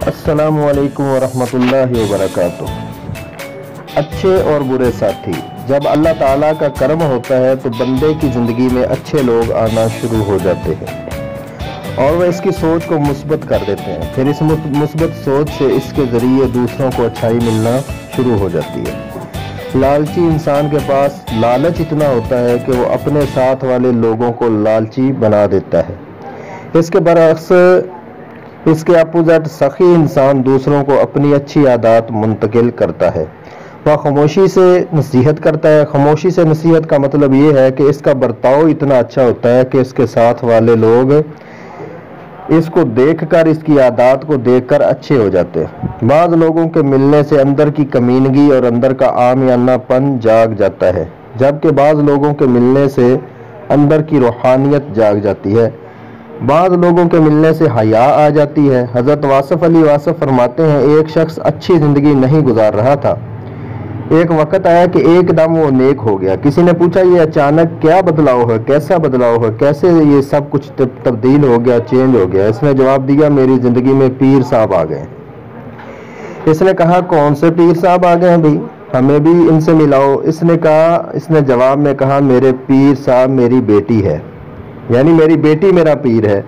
السلام علیکم ورحمۃ اللہ وبرکاتہ۔ اچھے اور برے ساتھی، جب اللہ تعالیٰ کا کرم ہوتا ہے تو بندے کی زندگی میں اچھے لوگ آنا شروع ہو جاتے ہیں اور وہ اس کی سوچ کو مثبت کر دیتے ہیں۔ پھر اس مثبت سوچ سے اس کے ذریعے دوسروں کو اچھائی ملنا شروع ہو جاتی ہے۔ لالچی انسان کے پاس لالچ اتنا ہوتا ہے کہ وہ اپنے ساتھ والے لوگوں کو لالچی بنا دیتا ہے۔ اس کے برعکس اس کے اپوزٹ سخی انسان دوسروں کو اپنی اچھی عادات منتقل کرتا ہے۔ وہ خاموشی سے نصیحت کرتا ہے۔ خاموشی سے نصیحت کا مطلب یہ ہے کہ اس کا برتاؤ اتنا اچھا ہوتا ہے کہ اس کے ساتھ والے لوگ اس کو دیکھ کر، اس کی عادات کو دیکھ کر اچھے ہو جاتے ہیں۔ بعض لوگوں کے ملنے سے اندر کی کمینگی اور اندر کا عامیانہ پن جاگ جاتا ہے، جبکہ بعض لوگوں کے ملنے سے اندر کی روحانیت جاگ جاتی ہے۔ بعض لوگوں کے ملنے سے حیا آ جاتی ہے۔ حضرت واصف علی واصف فرماتے ہیں، ایک شخص اچھی زندگی نہیں گزار رہا تھا، ایک وقت آیا کہ ایک دم وہ نیک ہو گیا۔ کسی نے پوچھا، یہ اچانک کیا بدلاؤ ہے، کیسا بدلاؤ ہے، کیسے یہ سب کچھ تبدیل ہو گیا، چینج ہو گیا؟ اس نے جواب دیا، میری زندگی میں پیر صاحب آ گئے۔ اس نے کہا، کون سے پیر صاحب آ گئے ہیں بھائی، ہمیں بھی ان سے ملاؤ۔ اس نے جواب میں کہا، میرے پیر صاحب میری بیٹی ہے، یعنی میری بیٹی میرا پیر ہے۔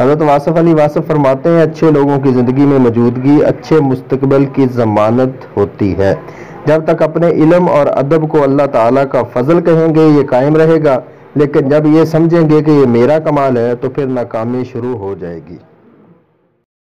حضرت واصف علی واصف فرماتے ہیں، اچھے لوگوں کی زندگی میں موجودگی اچھے مستقبل کی ضمانت ہوتی ہے۔ جب تک اپنے علم اور ادب کو اللہ تعالیٰ کا فضل کہیں گے یہ قائم رہے گا، لیکن جب یہ سمجھیں گے کہ یہ میرا کمال ہے تو پھر ناکامی شروع ہو جائے گی۔